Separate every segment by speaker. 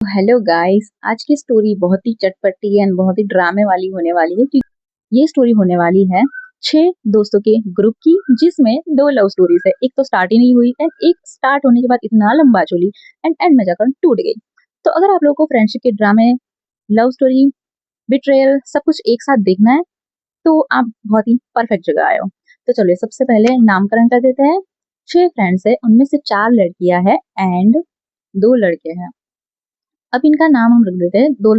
Speaker 1: Hello guys, आज की story बहुत ही चटपटी एंड बहुत ही ड्रामे वाली होने वाली है क्योंकि ये स्टोरी होने वाली है 6 दोस्तों के ग्रुप की, जिसमें 2 लव स्टोरीज है। एक तो स्टार्ट ही नहीं हुई एंड एक स्टार्ट होने के बाद इतना लंबा चली एंड एंड में जाकर टूट गई। तो अगर आप लोगों को फ्रेंडशिप के ड्रामे, लव स्टोरी, बिट्रेयल सब कुछ एक साथ देखना है तो आप बहुत ही परफेक्ट जगह आए हो। तो चलिए सबसे पहले नामकरण कर देते हैं। 6 फ्रेंड्स है, उनमें से 4 लड़कियां हैं एंड 2 लड़के हैं। अब इनका नाम हम रख देते हैं दो।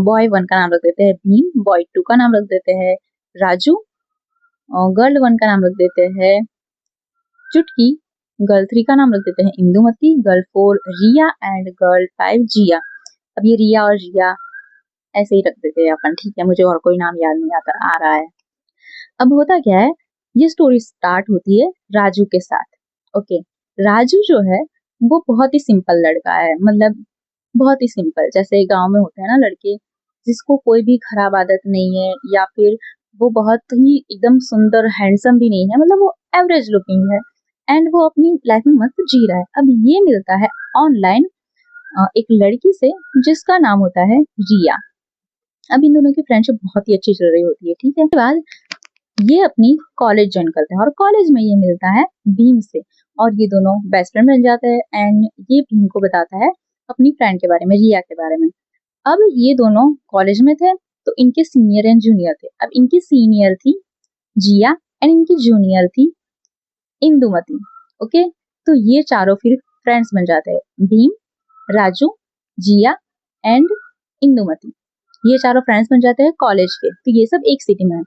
Speaker 1: बॉय 1 का नाम रख देते हैं भीम, बॉय 2 का नाम रख देते हैं राजू, और गर्ल 1 का नाम रख देते हैं चुटकी, गर्ल 3 का नाम रख देते हैं Indumati, girl 4 Riya and girl 5 Jiya. अब ये रिया और जिया ऐसे ही रख देते हैं अपन, ठीक है, मुझे और कोई नाम याद नहीं आता आ रहा है। अब होता क्या है, ये स्टोरी स्टार्ट होती है राजू के साथ। ओके, राजू जो है वो बहुत ही सिंपल लड़का है, मतलब बहुत ही सिंपल, जैसे गांव में होते हैं ना लड़के जिसको कोई भी खराब आदत नहीं है, या फिर वो बहुत ही एकदम सुंदर हैंडसम भी नहीं है, मतलब वो एवरेज लुकिंग है एंड वो अपनी लाइफ में मस्त जी रहा है। अब ये मिलता है ऑनलाइन एक लड़की से जिसका नाम होता है रिया। अब इन दोनों की फ्रेंडशिप बहुत ही अच्छी चल रही होती है, ठीक है। उसके बाद ये अपनी कॉलेज ज्वाइन करते हैं और कॉलेज में ये मिलता है भीम से और ये दोनों बेस्ट फ्रेंड बन जाते हैं एंड ये भीम को बताता है अपनी फ्रेंड के बारे में, रिया के बारे में। अब ये दोनों कॉलेज में थे तो इनके सीनियर एंड जूनियर थे। अब इनकी सीनियर थी जिया एंड इनकी जूनियर थी इंदुमती। ओके, तो ये चारों फिर फ्रेंड्स बन जाते हैं, भीम, राजू, जिया एंड इंदुमती। ये चारों फ्रेंड्स बन जाते हैं कॉलेज के, तो ये सब एक सिटी में है।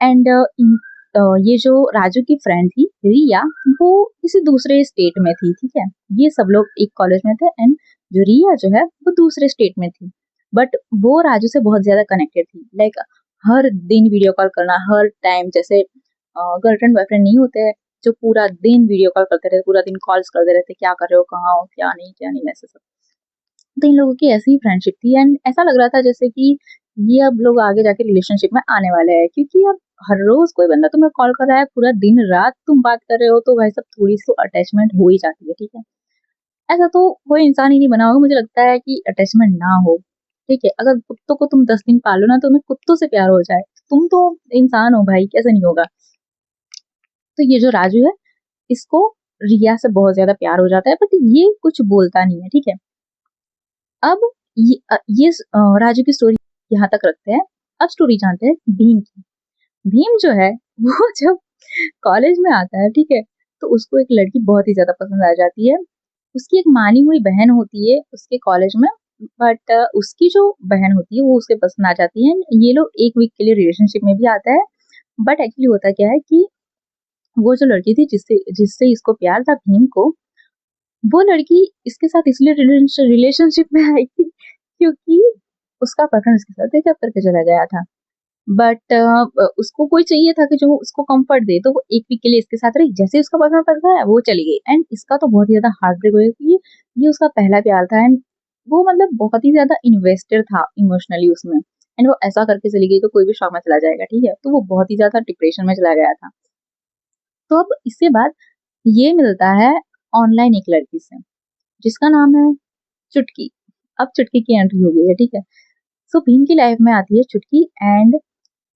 Speaker 1: एंड ये जो राजू की फ्रेंड थी रिया, वो किसी दूसरे स्टेट में थी, ठीक है। ये सब लोग एक कॉलेज में थे एंड जो रिया जो है वो दूसरे स्टेट में थी, बट वो राजू से बहुत ज्यादा कनेक्टेड थी। लाइक हर दिन वीडियो कॉल करना, हर टाइम, जैसे गर्लफ्रेंड बॉयफ्रेंड नहीं होते जो पूरा दिन वीडियो कॉल करते रहते, पूरा दिन कॉल्स करते रहते, क्या कर रहे हो, कहाँ हो, क्या नहीं, ऐसे सब। तो इन लोगों की ऐसी ही फ्रेंडशिप थी एंड ऐसा लग रहा था जैसे कि ये अब लोग आगे जाके रिलेशनशिप में आने वाले हैं, क्योंकि अब हर रोज कोई बंदा तुम्हें कॉल कर रहा है, पूरा दिन रात तुम बात कर रहे हो, तो भाई सब थोड़ी सी अटैचमेंट हो ही जाती है, ठीक है। ऐसा तो कोई इंसान ही नहीं बना होगा, मुझे लगता है कि अटैचमेंट ना हो, ठीक है। अगर कुत्तों को तुम 10 दिन पालो ना तो तुम्हें कुत्तों से प्यार हो जाए, तुम तो इंसान हो भाई, कैसे नहीं होगा। तो ये जो राजू है, इसको रिया से बहुत ज्यादा प्यार हो जाता है, बट ये कुछ बोलता नहीं है, ठीक है। अब राजू की स्टोरी यहाँ तक रखते हैं। अब स्टोरी जानते हैं भीम की। भीम जो है वो जब कॉलेज में आता है, ठीक है, तो उसको एक लड़की बहुत ही ज्यादा पसंद आ जाती है। उसकी एक मानी हुई बहन होती है उसके कॉलेज में, बट उसकी जो बहन होती है वो उसके पसंद आ जाती है। ये लोग एक वीक के लिए रिलेशनशिप में भी आता है, बट एक्चुअली होता क्या है कि वो जो लड़की थी जिससे जिससे इसको प्यार था भीम को, वो लड़की इसके साथ इसलिए रिलेशनशिप में आई थी क्योंकि उसका बॉयफ्रेंड उसके साथ ब्रेकअप करके चला गया था। बट उसको कोई चाहिए था कि जो उसको कंफर्ट दे, तो वो एक वीक के लिए इसके साथ रही। जैसे ही उसका बॉयफ्रेंड पकड़ा है वो चली गई एंड इसका तो बहुत ही ज्यादा हार्ट ब्रेक हुआ क्योंकि ये उसका पहला प्यार था एंड वो मतलब बहुत ही ज्यादा इन्वेस्टेड था इमोशनली उसमें, एंड वो ऐसा करके चली गई तो कोई भी शौक में चला जाएगा, ठीक है। तो वो बहुत ही ज्यादा डिप्रेशन में चला गया था। तो अब इसके बाद ये मिलता है ऑनलाइन एक लड़की से जिसका नाम है चुटकी। अब चुटकी की एंट्री हो गई है, ठीक है। सो भीम की लाइफ में आती है चुटकी एंड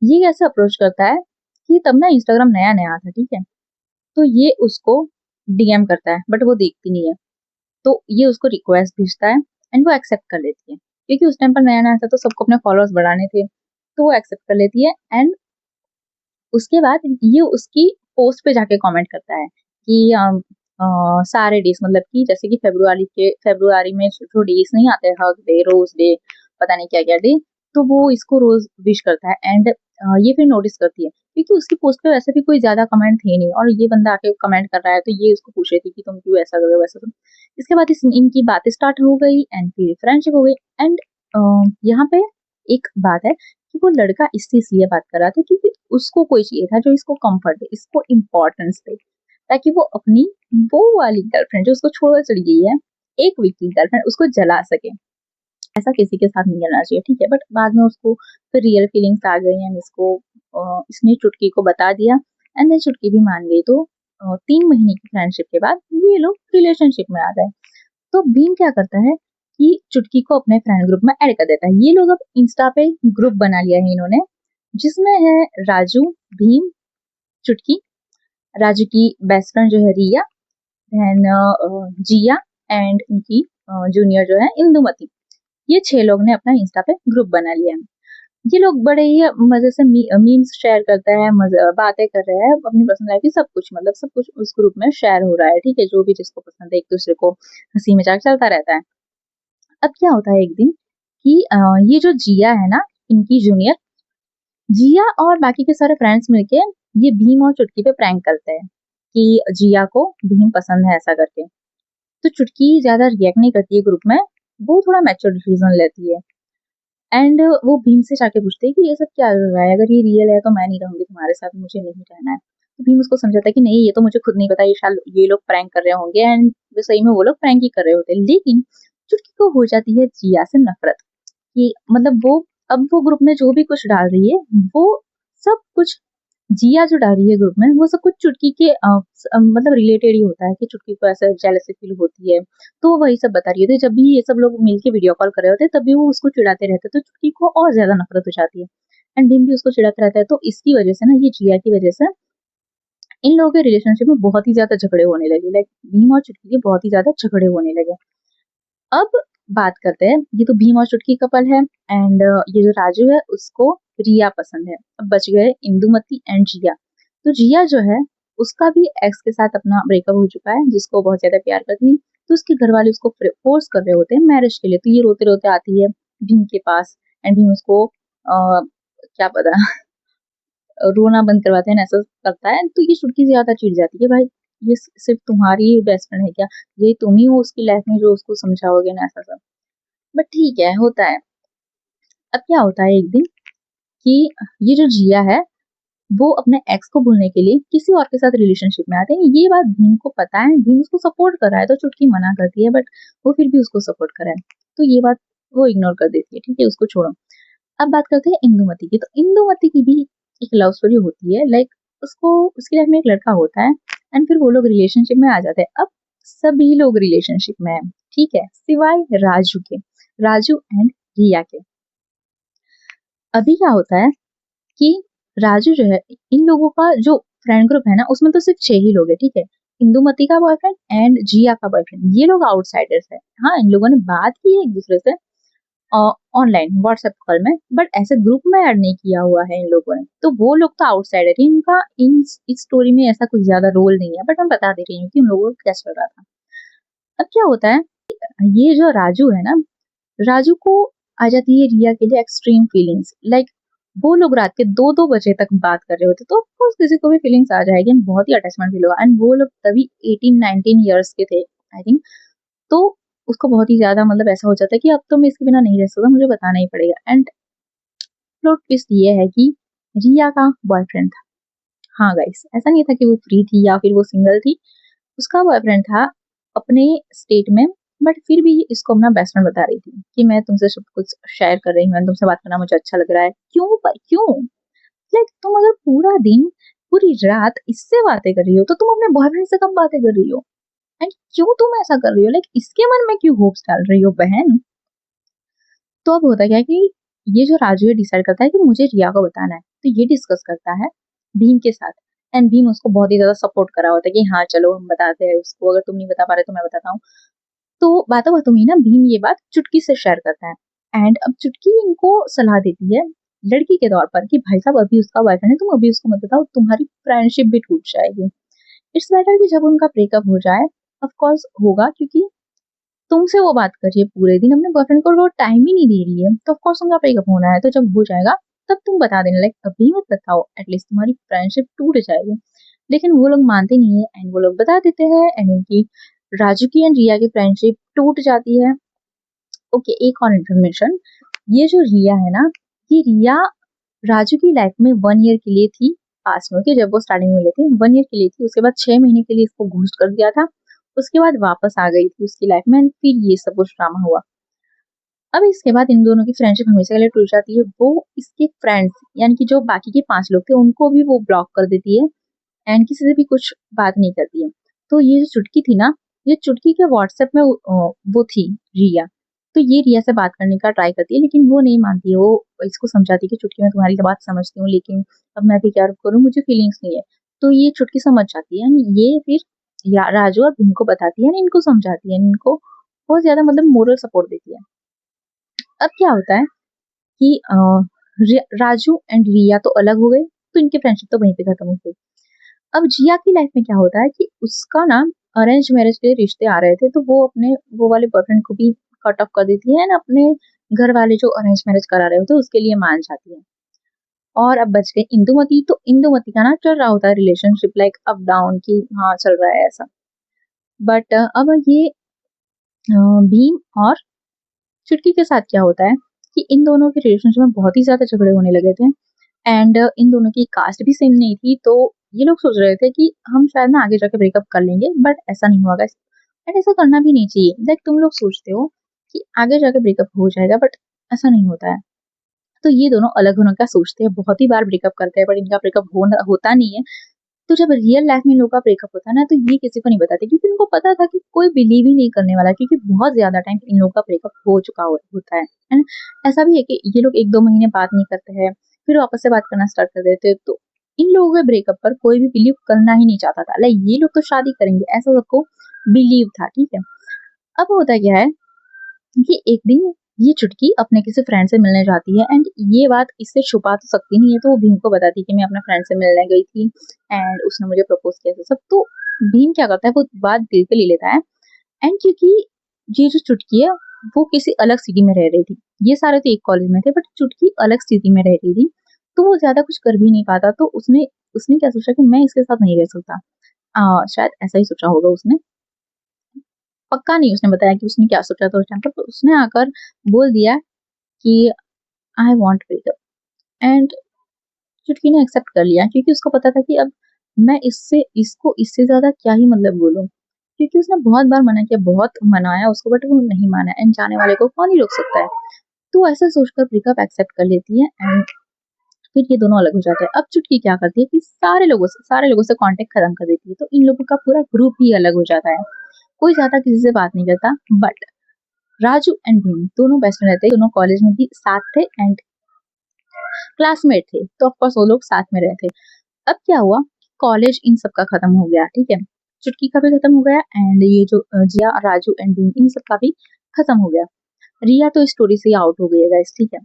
Speaker 1: ये कैसे अप्रोच करता है कि तब ना इंस्टाग्राम नया नया था, ठीक है। तो ये उसको डीएम करता है बट वो देखती नहीं है, तो ये उसको रिक्वेस्ट भेजता है एंड वो एक्सेप्ट कर लेती है क्योंकि उस टाइम पर नया नया था तो सबको अपने फॉलोअर्स बढ़ाने थे, तो वो एक्सेप्ट कर लेती है। एंड उसके बाद ये उसकी पोस्ट पे जाके कमेंट करता है कि सारे डेज, मतलब कि जैसे कि फेब्रुआरी में जो डेज नहीं आते, हग डे, रोज डे, पता नहीं क्या क्या डे, तो वो इसको रोज विश करता है। एंड ये फिर नोटिस करती है क्योंकि उसकी पोस्ट पे वैसे भी कोई ज्यादा कमेंट थे नहीं और ये बंदा आके कमेंट कर रहा है, तो ये उसको पूछ रही थी कि तुम क्यों ऐसा कर रहे हो वैसा सब। इसके बाद इनकी बातें स्टार्ट हो गई एंड फिर फ्रेंडशिप हो गई। एंड यहाँ पे एक बात है कि वो लड़का इससे इसलिए बात कर रहा था क्योंकि उसको कोई चाहिए था जो इसको कंफर्ट दे, इसको इम्पोर्टेंस दे, ताकि वो अपनी वो वाली गर्लफ्रेंड जो उसको छोड़कर चली गई है, एक वीक की गर्लफ्रेंड, उसको जला सके। ऐसा किसी के साथ नहीं करना चाहिए, ठीक है। बट बाद में उसको फिर रियल फीलिंग्स आ गई एंड इसने चुटकी को बता दिया एंड देन चुटकी भी मान गई। तो 3 महीने की फ्रेंडशिप के बाद ये लोग रिलेशनशिप में आ गए। तो भीम क्या करता है कि चुटकी को अपने फ्रेंड ग्रुप में ऐड कर देता है। ये लोग अब इंस्टा पे ग्रुप बना लिया है इन्होंने, जिसमें है राजू, भीम, चुटकी, राजू की बेस्ट फ्रेंड जो है रिया, देन जिया एंड इनकी जूनियर जो है इंदुमती। ये 6 लोग ने अपना इंस्टा पे ग्रुप बना लिया है। ये लोग बड़े ही मजे से मीम्स शेयर करते हैं, बातें कर रहे हैं, अपनी पर्सनल लाइफ की सब कुछ, मतलब सब कुछ उस ग्रुप में शेयर हो रहा है, ठीक है, जो भी जिसको पसंद है, एक दूसरे को हंसी मजाक चलता रहता है। अब क्या होता है एक दिन कि ये जो जिया है ना, इनकी जूनियर, जिया और बाकी के सारे फ्रेंड्स मिलके ये भीम और चुटकी पे प्रैंक करते हैं कि जिया को भीम पसंद है ऐसा करके। तो चुटकी ज्यादा रिएक्ट नहीं करती है ग्रुप में, वो थोड़ा मैच्योर डिसीजन लेती है एंड वो भीम से जाके पूछते हैं कि ये सब क्या हो रहा है, अगर ये रियल है तो मैं नहीं रहूंगी तुम्हारे साथ, मुझे नहीं रहना है। तो भीम उसको समझाता है कि नहीं, ये तो मुझे खुद नहीं पता, ये शायद ये लोग प्रैंक कर रहे होंगे एंड सही में वो लोग प्रैंक ही कर रहे होते हैं। लेकिन चुटकी को हो जाती है जिया से नफरत कि मतलब वो अब वो ग्रुप में जो भी कुछ डाल रही है वो सब कुछ जिया जो डाल रही है ग्रुप में, वो सब कुछ चुटकी के मतलब रिलेटेड ही होता है कि चुटकी को ऐसा जेलसी फील होती है, तो वो वही सब बता रही होती है। जब भी ये सब लोग मिलके वीडियो कॉल कर रहे होते हैं तभी वो उसको चिढ़ाते रहते हैं, तो चुटकी को और ज्यादा नफरत हो जाती है एंड भीम भी उसको चिढ़ाता रहता है। तो इसकी वजह से ना, ये जिया की वजह से इन लोगों के रिलेशनशिप में बहुत ही ज्यादा झगड़े होने लगे, लाइक भीम और चुटकी के बहुत ही ज्यादा झगड़े होने लगे। अब बात करते हैं, ये तो भीम और चुटकी कपल है एंड ये जो राजू है उसको रिया पसंद है। अब बच गए इंदुमती एंड जिया। तो जिया जो है उसका भी एक्स के साथ अपना ब्रेकअप हो चुका है, जिसको बहुत ज्यादा प्यार करती है। तो उसके घर वाले उसको फोर्स कर रहे होते हैं मैरिज के लिए। तो ये रोते रोते आती है भीम के पास एंड भीम उसको क्या पता रोना बंद करवाते हैं, ऐसा करता है। तो ये चुटकी से ज्यादा चिढ़ जाती है, भाई ये सिर्फ तुम्हारी ही बेस्ट फ्रेंड है क्या, ये तुम ही हो उसकी लाइफ में जो उसको समझाओगे ना, ऐसा सब। बट ठीक है, होता है। अब क्या होता है एक दिन कि ये जो जिया है वो अपने एक्स को भूलने के लिए किसी और के साथ रिलेशनशिप में आते हैं। ये बात भीम को पता है, भीम उसको सपोर्ट कर रहा है, तो चुटकी मना करती है बट वो फिर भी उसको सपोर्ट कर रहा है, तो ये बात वो इग्नोर कर देती है, ठीक है, उसको छोड़ो। अब बात करते हैं इंदुमती की। तो इंदुमती की भी एक लव स्टोरी होती है, लाइक उसको उसकी लाइफ में एक लड़का होता है एंड फिर वो लोग रिलेशनशिप में आ जाते हैं। अब सभी लोग रिलेशनशिप में है, ठीक है, सिवाय राजू के, राजू एंड रिया के। अभी क्या होता है कि राजू जो है, इन लोगों का जो फ्रेंड ग्रुप है ना, उसमें तो सिर्फ 6 ही लोग हैं, ठीक है, इंदुमती का बॉयफ्रेंड एंड जिया का बॉयफ्रेंड, ये लोग आउटसाइडर्स है। हाँ, इन लोगों ने बात की है एक दूसरे से ऑनलाइन व्हाट्सएप कॉल में, बट ऐसे ग्रुप में ऐड नहीं किया हुआ है इन लोगों ने, तो वो लोग तो आउटसाइडर है। इनका इस स्टोरी में ऐसा कुछ ज्यादा रोल नहीं है, बट मैं बता दे रही हूँ कि उन लोगों को क्या चल रहा था। अब क्या होता है, ये जो राजू है ना, राजू को आ जाती है रिया के लिए एक्सट्रीम फीलिंग्स, लाइक वो लोग रात के 2-2 बजे तक बात कर रहे होते, तो ऑफकोर्स किसी को भी फीलिंग्स आ जाएगी एंड बहुत ही अटैचमेंट फील होगा। एंड वो लोग तभी 18-19 ईयर्स के थे आई थिंक। तो उसको बहुत ही ज्यादा मतलब ऐसा हो जाता है कि अब तो मैं इसके बिना नहीं रह सकता, मुझे बताना ही पड़ेगा। एंड प्लॉट ट्विस्ट ये है कि रिया का बॉयफ्रेंड था। हाँ गाइस, ऐसा नहीं था कि वो फ्री थी या फिर वो सिंगल थी, उसका बॉयफ्रेंड था अपने स्टेट में, बट फिर भी इसको अपना बेस्ट फ्रेंड बता रही थी कि मैं तुमसे सब कुछ शेयर कर रही हूँ, तुमसे बात करना मुझे अच्छा लग रहा है। क्यों पर क्यों, लाइक तुम अगर पूरा दिन पूरी रात इससे बातें कर रही हो तो तुम अपने बॉयफ्रेंड से कब बातें कर रही हो, एंड क्यों तुम ऐसा कर रही हो, लाइक इसके मन में क्यों होप्स डाल रही हो बहन। तो अब होता क्या है कि ये जो राजू है डिसाइड करता है कि मुझे रिया को बताना है, तो ये डिस्कस करता है भीम के साथ एंड भीम उसको बहुत ही ज्यादा सपोर्ट करा होता है कि हाँ चलो हम बताते हैं उसको, अगर तुम नहीं बता पा रहे तो मैं बताता हूँ। तो बातों बातों में ना भीम ये बात चुटकी से शेयर करता है एंड अब चुटकी इनको सलाह देती है लड़की के तौर पर कि भाई साहब अभी उसका बॉयफ्रेंड है, तुम अभी उसको मत बताओ, तुम्हारी फ्रेंडशिप भी टूट जाएगी। इट्स बेटर कि जब उनका ब्रेकअप हो जाए, ऑफ कोर्स होगा, क्योंकि तुमसे वो बात कर रही है पूरे दिन, अपने बॉयफ्रेंड को वो टाइम ही नहीं दे रही है, तो ऑफ कोर्स उनका ब्रेकअप होना है। तो जब हो जाएगा तब तुम बता देना, लाइक अभी मत बताओ, एटलीस्ट तुम्हारी फ्रेंडशिप टूट जाएगी। लेकिन वो लोग मानते नहीं है एंड वो लोग बता देते हैं एंड इनकी राजू की एंड रिया की फ्रेंडशिप टूट जाती है। ओके, एक और इन्फॉर्मेशन, ये जो रिया है ना, ये रिया राजू की लाइफ में 1 ईयर के लिए थी, पास में कि जब वो स्टार्टिंग में मिले थे 1 ईयर के लिए थी, उसके बाद 6 महीने के लिए इसको घोस्ट कर दिया था, उसके बाद वापस आ गई थी उसकी लाइफ में एंड फिर ये सब कुछ ड्रामा हुआ। अब इसके बाद इन दोनों की फ्रेंडशिप हमेशा के लिए टूट जाती है। वो इसके फ्रेंड्स यानी कि जो बाकी के 5 लोग थे उनको भी वो ब्लॉक कर देती है एंड किसी से भी कुछ बात नहीं करती है। तो ये जो चुटकी थी ना, ये चुटकी के व्हाट्सएप में वो थी रिया, तो ये रिया से बात करने का ट्राई करती है, लेकिन वो नहीं मानती है। वो इसको समझाती है कि चुटकी मैं तुम्हारी बात समझती हूँ, लेकिन अब मैं भी क्या करूँ, मुझे फीलिंग्स नहीं है। तो ये चुटकी समझ जाती है, ये फिर राजू और भीम को बताती है, इनको समझाती है, इनको बहुत ज्यादा मतलब मोरल सपोर्ट देती है। अब क्या होता है कि राजू एंड रिया तो अलग हो गए, तो इनकी फ्रेंडशिप तो वहीं पे खत्म हो गई। अब जिया की लाइफ में क्या होता है कि उसका ना अरेंज मैरिज के रिश्ते आ रहे थे, तो वो अपने वो वाले बॉयफ्रेंड को भी कट ऑफ कर देती है, ना अपने घर वाले जो अरेंज मैरिज करा रहे होते उसके लिए मान जाती है। और अब बच गई इंदुमती। तो इंदुमती का ना चल रहा होता है रिलेशनशिप लाइक अप डाउन की, हाँ चल रहा है ऐसा। बट अब ये भीम और चुटकी के साथ क्या होता है कि इन दोनों के रिलेशनशिप में बहुत ही ज्यादा झगड़े होने लगे थे। एंड इन दोनों की कास्ट भी सेम नहीं थी, तो ये लोग सोच रहे थे कि हम शायद ना आगे जाके ब्रेकअप कर लेंगे, बट ऐसा नहीं हुआ गाइस। बट ऐसा करना भी नहीं चाहिए। लाइक तुम लोग सोचते हो कि आगे जाके ब्रेकअप हो जाएगा, बट ऐसा नहीं होता है। तो ये दोनों अलग होने का सोचते हैं, बहुत ही बार ब्रेकअप करते हैं, बट इनका ब्रेकअप होता नहीं है। तो जब रियल लाइफ में इन लोगों का ब्रेकअप होता है ना, तो ये किसी को नहीं बताते, क्योंकि उनको पता था कि कोई बिलीव ही नहीं करने वाला, क्योंकि बहुत ज्यादा टाइम इन लोगों का ब्रेकअप हो चुका होता है। एंड ऐसा भी है कि ये लोग 1-2 महीने बात नहीं करते हैं, फिर वापस से बात करना स्टार्ट कर देते हैं। तो इन लोगों के ब्रेकअप पर कोई भी बिलीव करना ही नहीं चाहता था। लाइक ये लोग तो शादी करेंगे ऐसा सबको बिलीव था, ठीक है। अब होता क्या है कि एक दिन ये चुटकी अपने किसी फ्रेंड से मिलने जाती है, एंड ये बात इससे छुपा तो सकती नहीं है, तो वो भीम को बताती है कि मैं अपने फ्रेंड से मिलने गई थी एंड उसने मुझे प्रपोज किया था सब। तो भीम क्या करता है, वो बात दिल पे ले लेता है। एंड क्योंकि ये जो चुटकी है वो किसी अलग सिटी में रह रही थी, ये सारे तो एक कॉलेज में थे, बट चुटकी अलग सिटी में रह रही थी, तो वो ज्यादा कुछ कर भी नहीं पाता। तो उसने उसने क्या सोचा कि मैं इसके साथ नहीं रह सकता। शायद ऐसा ही सोचा होगा उसने, पक्का नहीं उसने बताया कि उसने क्या सोचा था उस टाइम पर। तो उसने आकर बोल दिया कि आई वॉन्ट ब्रेकअप। एंड चुटकी ने एक्सेप्ट कर लिया, क्योंकि उसको पता था कि अब मैं इससे ज्यादा क्या ही मतलब बोलूं, क्योंकि उसने बहुत बार मना किया, बहुत मनाया उसको, बट वो नहीं माना। एंड जाने वाले को कौन ही रोक सकता है। तो ऐसा सोचकर ब्रेकअप एक्सेप्ट कर लेती है, एंड फिर ये दोनों अलग हो जाते हैं। अब चुटकी क्या करती है कि सारे लोगों से कांटेक्ट खत्म कर देती है, तो इन लोगों का पूरा ग्रुप ही अलग हो जाता है। कोई ज्यादा किसी से बात नहीं करता। बट राजू एंड भीम दोनों बेस्ट फ्रेंड रहते, दोनों कॉलेज में भी साथ थे एंड क्लासमेट थे, तो ऑफकोर्स वो लोग साथ में रहते। अब क्या हुआ, कॉलेज इन सबका खत्म हो गया, ठीक है। चुटकी का भी खत्म हो गया, एंड ये जो जिया, राजू एंड भीम, इन सबका भी खत्म हो गया। रिया तो स्टोरी से आउट हो गई है गाइस, ठीक है।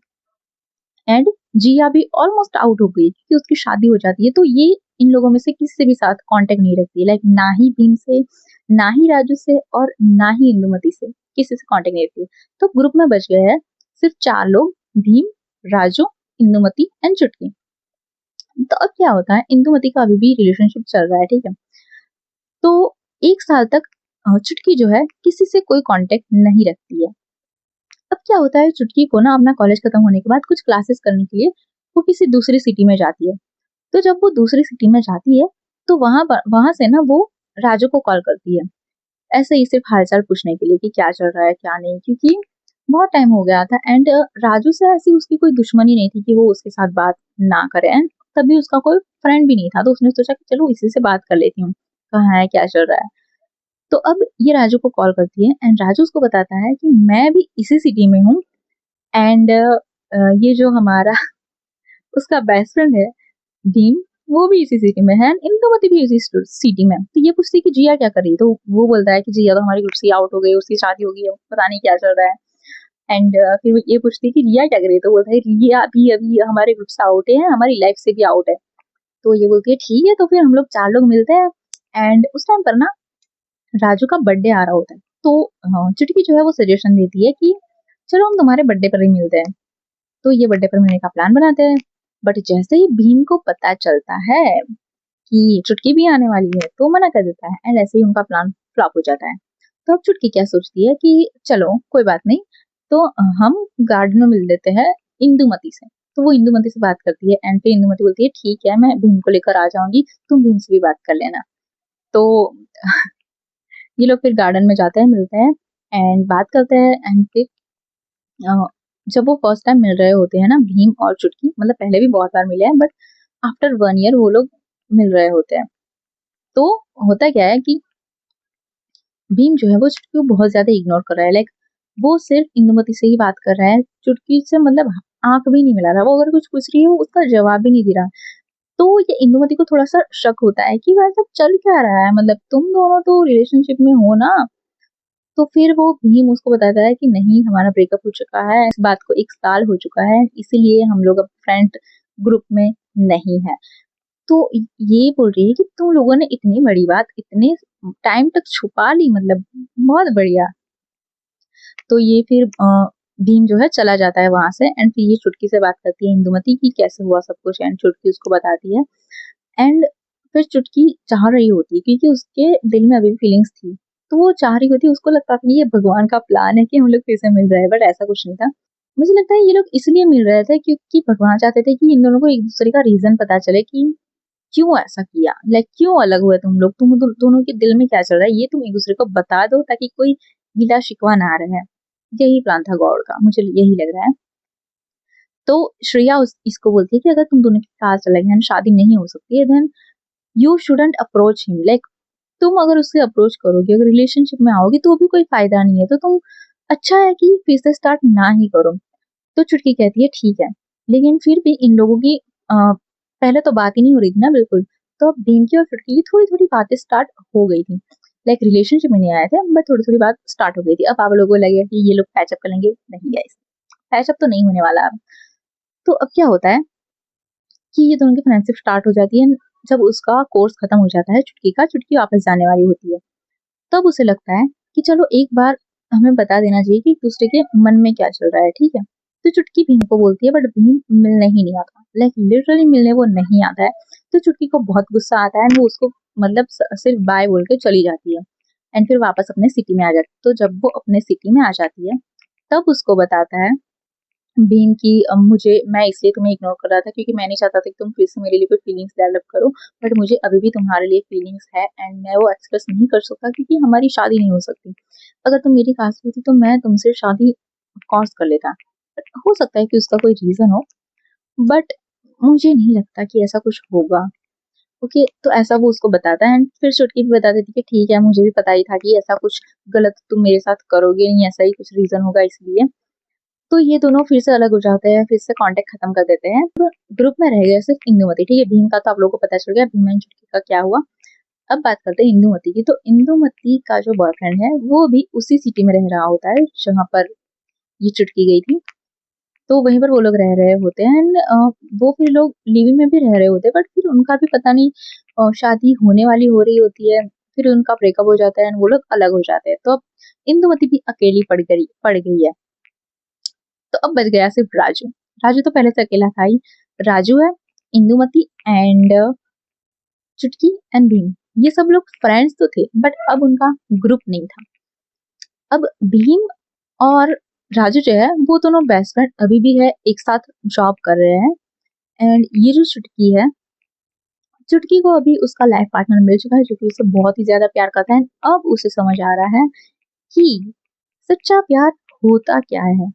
Speaker 1: एंड जिया भी ऑलमोस्ट आउट हो गई, क्योंकि उसकी शादी हो जाती है। तो ये इन लोगों में से किसी से भी साथ कांटेक्ट नहीं रखती, लाइक ना ही भीम से, ना ही राजू से, और ना ही इंदुमती से, किसी से कांटेक्ट नहीं रखती। तो ग्रुप में बच गए हैं सिर्फ 4 लोग, भीम, राजू, इंदुमती एंड चुटकी। तो अब क्या होता है, इंदुमती का अभी भी रिलेशनशिप चल रहा है, ठीक है। तो 1 साल तक चुटकी जो है किसी से कोई कांटेक्ट नहीं रखती है। अब क्या होता है, चुटकी को ना अपना कॉलेज खत्म होने के बाद कुछ क्लासेस करने के लिए वो किसी दूसरी सिटी में जाती है। तो जब वो दूसरी सिटी में जाती है, तो वहां से ना वो राजू को कॉल करती है, ऐसे ही सिर्फ हालचाल पूछने के लिए कि क्या चल रहा है क्या नहीं, क्योंकि बहुत टाइम हो गया था। एंड राजू से ऐसी उसकी कोई दुश्मनी नहीं थी कि वो उसके साथ बात ना करे, एंड तभी उसका कोई फ्रेंड भी नहीं था, तो उसने सोचा कि चलो इसी से बात कर लेती हूँ, कहाँ है क्या चल रहा है। तो अब ये राजू को कॉल करती है, एंड राजू उसको बताता है कि मैं भी इसी सिटी में हूँ, एंड ये जो हमारा उसका बेस्ट फ्रेंड है भीम, वो भी इसी सिटी में है, इंदुमती भी इसी सिटी में है। तो ये पूछती है कि जिया क्या कर रही है, तो वो बोलता है कि जिया तो हमारे ग्रुप से आउट हो गई, उसकी शादी हो गई है, पता नहीं क्या चल रहा है। एंड फिर वो ये पूछती है कि रिया क्या कर रही है, तो बोलता है रिया भी अभी हमारे ग्रुप से आउट है, हमारी लाइफ से भी आउट है। तो ये बोलती है ठीक है, तो फिर हम लोग 4 लोग मिलते हैं। एंड उस टाइम पर ना राजू का बर्थडे आ रहा होता है, तो चुटकी जो है वो सजेशन देती है कि चलो हम तुम्हारे बर्थडे पर ही मिलते हैं। तो ये बर्थडे पर मिलने का प्लान बनाते हैं। बट जैसे ही भीम को पता चलता है कि चुटकी भी आने वाली है, तो मना कर देता है, एंड ऐसे ही उनका प्लान फ्लॉप हो जाता है। तो अब चुटकी क्या सोचती है कि चलो कोई बात नहीं, तो हम गार्डन में मिल लेते हैं इंदुमती से। तो वो इंदुमती से बात करती है, एंड फिर इंदुमती बोलती है ठीक है, मैं भीम को लेकर आ जाऊंगी, तुम भीम से भी बात कर लेना। तो ये लोग फिर गार्डन में जाते हैं, मिलते हैं एंड बात करते हैं। एंड फिर जब वो फर्स्ट टाइम मिल रहे होते हैं ना, भीम और चुटकी, मतलब पहले भी बहुत बार मिले हैं, बट आफ्टर 1 ईयर वो लोग मिल रहे होते हैं। तो होता क्या है कि भीम जो है वो चुटकी को बहुत ज्यादा इग्नोर कर रहा है, लाइक वो सिर्फ इंदुमती से ही बात कर रहा है, चुटकी से मतलब आँख भी नहीं मिला रहा, वो अगर कुछ पूछ रही है वो उसका जवाब भी नहीं दे रहा। तो ये इंदुमती को थोड़ा-सा शक होता है कि वैसे चल क्या रहा है? मतलब तुम दोनों तो रिलेशनशिप में हो ना? तो फिर वो भीम उसको बताता है कि नहीं हमारा ब्रेकअप हो चुका है, इस बात को 1 साल हो चुका है, इसीलिए हम लोग अब फ्रेंड ग्रुप में नहीं है। तो ये बोल रही है कि तुम लोगों ने इतनी बड़ी बात इतने टाइम तक छुपा ली, मतलब बहुत बढ़िया। तो ये फिर भीम जो है चला जाता है वहाँ से एंड फिर ये चुटकी से बात करती है इंदुमती कि कैसे हुआ सब कुछ एंड चुटकी उसको बताती है एंड फिर चुटकी चाह रही होती है क्योंकि उसके दिल में अभी भी फीलिंग्स थी। तो वो चाह रही होती है, उसको लगता था कि ये भगवान का प्लान है कि हम लोग फिर से मिल रहे हैं, बट ऐसा कुछ नहीं था। मुझे लगता है ये लोग इसलिए मिल रहे थे क्योंकि भगवान चाहते थे कि इन दोनों को एक-दूसरे का रीज़न पता चले कि क्यों ऐसा किया? लाइक क्यों अलग हुए तुम लोग? तुम दोनों के दिल में क्या चल रहा है? ये तुम एक-दूसरे को बता दो ताकि कोई गिला-शिकवा ना रहे। यही प्लान था गॉड का, मुझे यही लग रहा है। तो श्रेया उस इसको बोलती है कि अगर तुम दोनों की कास्ट अलग है, शादी नहीं हो सकती है, then you shouldn't approach him. Like तुम अगर उससे अप्रोच करोगे, अगर रिलेशनशिप में आओगी तो भी कोई फायदा नहीं है। तो तुम अच्छा है कि फिर से स्टार्ट ना ही करो। तो चुटकी कहती है ठीक है, लेकिन फिर भी इन लोगों की पहले तो बात ही नहीं हो रही थी ना बिल्कुल। तो अब भीम की और चुटकी की थोड़ी-थोड़ी बातें स्टार्ट हो गई थी। लाइक रिलेशनशिप में नहीं आए थे, बट थोड़ी-थोड़ी बात स्टार्ट हो गई थी। अब आप लोगों को लगेगा कि ये लोग पैच अप कर लेंगे, नहीं गाइस, पैच अप तो नहीं होने वाला अब। तो अब क्या होता है कि ये दोनों की फ्रेंडशिप स्टार्ट हो जाती है। जब उसका कोर्स खत्म हो जाता है चुटकी का, चुटकी वापस जाने वाली होती है। तब उसे लगता है कि चलो एक बार हमें बता देना चाहिए कि एक-दूसरे के मन में क्या चल रहा है, ठीक है? तो चुटकी भीम को बोलती है, बट भीम मिलने ही नहीं आता। लाइक लिटरली मिलने वो नहीं आता है। तो चुटकी को बहुत गुस्सा आता है एंड वो उसको मतलब सिर्फ बाय बोल के चली जाती है एंड फिर वापस अपने सिटी में आ जाती है। तो जब वो अपने सिटी में आ जाती है, तब उसको बताता है बीइंग कि मुझे मैं इसलिए तुम्हें इग्नोर कर रहा था क्योंकि मैं नहीं चाहता था कि तुम फिर से मेरे लिए कोई फीलिंग्स डेवलप करो, बट मुझे अभी भी तुम्हारे लिए फीलिंग्स है एंड मैं वो एक्सप्रेस नहीं कर सकता क्योंकि हमारी शादी नहीं हो सकती। अगर तुम मेरी कास्ट में थी तो मैं तुमसे शादी ऑफ कोर्स कर लेता। बट हो सकता है कि उसका कोई रीज़न हो, बट मुझे नहीं लगता कि ऐसा कुछ होगा। ओके, तो ऐसा वो उसको बताता है एंड फिर चुटकी भी बता देती है कि ठीक है, मुझे भी पता ही था कि ऐसा कुछ गलत तुम मेरे साथ करोगे नहीं, ऐसा ही कुछ रीज़न होगा इसलिए। तो ये दोनों फिर से अलग हो जाते हैं, फिर से कॉन्टैक्ट खत्म कर देते हैं। तो ग्रुप में रह गया सिर्फ इंदुमती, ठीक है? भीम का तो आप लोगों को पता चल गया, भीम एंड चुटकी का क्या हुआ। अब बात करते हैं इंदुमती की। तो इंदुमती का जो बॉयफ्रेंड है, वो भी उसी सिटी में रह रहा होता है, जहाँ पर ये चुटकी गई थी। तो वहीं पर वो लोग रह रहे होते हैं एंड वो फिर लोग लिव-इन में भी रह रहे होते हैं, बट फिर उनका भी पता नहीं शादी होने वाली हो रही होती है, फिर उनका ब्रेकअप हो जाता है एंड वो लोग अलग हो जाते हैं। तो अब इंदुमती भी अकेली पड़ गई है। तो अब बच गया सिर्फ राजू। राजू तो पहले से अकेला था ही। राजू है, इंदुमती एंड चुटकी एंड भीम। ये सब लोग फ्रेंड्स तो थे, बट अब उनका ग्रुप नहीं था। अब भीम और राजू जो है वो दोनों बेस्ट फ्रेंड अभी भी है, एक साथ जॉब कर रहे हैं एंड ये जो चुटकी है, चुटकी को अभी उसका लाइफ पार्टनर मिल चुका है जो कि उसे बहुत ही ज्यादा प्यार करता है। अब उसे समझ आ रहा है कि सच्चा प्यार होता क्या है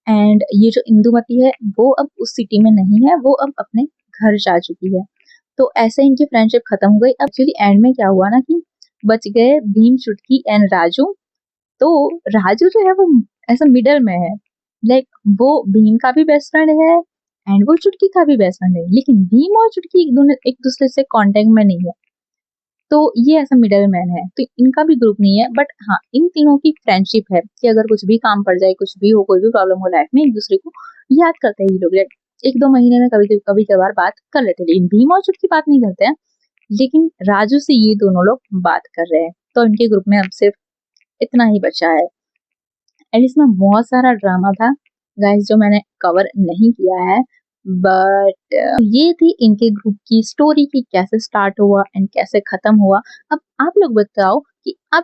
Speaker 1: एंड ये जो इंदुमती है वो अब उस सिटी में नहीं है, वो अब अपने घर जा चुकी है। तो ऐसे इनकी फ्रेंडशिप खत्म हो गई। अब एक्चुअली एंड में क्या हुआ ना कि बच गए भीम, चुटकी एंड राजू। तो राजू जो है वो ऐसा मिडल में है। लाइक वो भीम का भी बेस्ट फ्रेंड है एंड वो चुटकी का भी बेस्ट फ्रेंड है, लेकिन भीम और चुटकी एक दूसरे से कांटेक्ट में नहीं है। तो ये ऐसा मिडल मैन है, तो इनका भी ग्रुप नहीं है, बट हाँ इन तीनों की फ्रेंडशिप है कि अगर कुछ भी काम पड़ जाए, कुछ भी हो, कोई भी प्रॉब्लम हो लाइफ में, एक दूसरे को याद करते हैं ये लोग। लाइक 1-2 महीने में कभी कभार बात कर लेते हैं, लेकिन भीम और चुटकी बात नहीं करते हैं। लेकिन राजू से ये दोनों लोग बात कर रहे हैं, तो इनके ग्रुप में अब सिर्फ इतना ही बचा है एंड इसमें बहुत सारा ड्रामा था गाइस जो मैंने कवर नहीं किया है, बट ये थी इनके ग्रुप की स्टोरी कि कैसे स्टार्ट हुआ एंड कैसे खत्म हुआ। अब आप लोग बताओ कि आप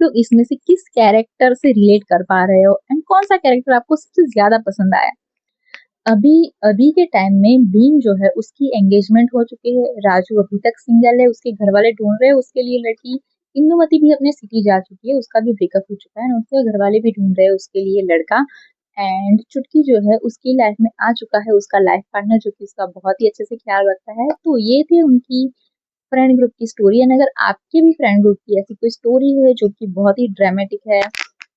Speaker 1: लोग इसमें से किस कैरेक्टर से रिलेट कर पा रहे हो एंड कौन सा कैरेक्टर आपको सबसे ज्यादा पसंद आया। अभी अभी के टाइम में भीम जो है उसकी एंगेजमेंट हो चुकी है, राजू अभी तक सिंगल है, उसके घर वाले ढूंढ रहे हैं उसके लिए लड़की। इंदुमती भी अपने सिटी जा चुकी है, उसका भी ब्रेकअप हो चुका है, उसके घर वाले भी ढूंढ रहे हैं उसके लिए लड़का। एंड चुटकी जो है उसकी लाइफ में आ चुका है उसका लाइफ पार्टनर जो कि उसका बहुत ही अच्छे से ख्याल रखता है। तो ये थी उनकी फ्रेंड ग्रुप की स्टोरी एंड अगर आपके भी फ्रेंड ग्रुप की ऐसी कोई स्टोरी है जो कि बहुत ही ड्रामेटिक है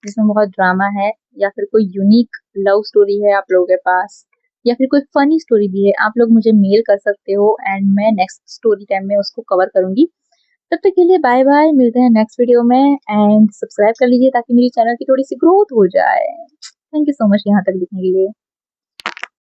Speaker 1: जिसमें बहुत ड्रामा है, या फिर कोई यूनिक लव स्टोरी है आप लोगों के पास, या फिर कोई फनी स्टोरी भी है, आप लोग मुझे मेल कर सकते हो एंड मैं नेक्स्ट स्टोरी टाइम में उसको कवर करूंगी। तब तक के लिए बाय बाय, मिलते हैं नेक्स्ट वीडियो में एंड सब्सक्राइब कर लीजिए ताकि मेरी चैनल की थोड़ी सी ग्रोथ हो जाए। थैंक यू सो मच यहाँ तक देखने के लिए।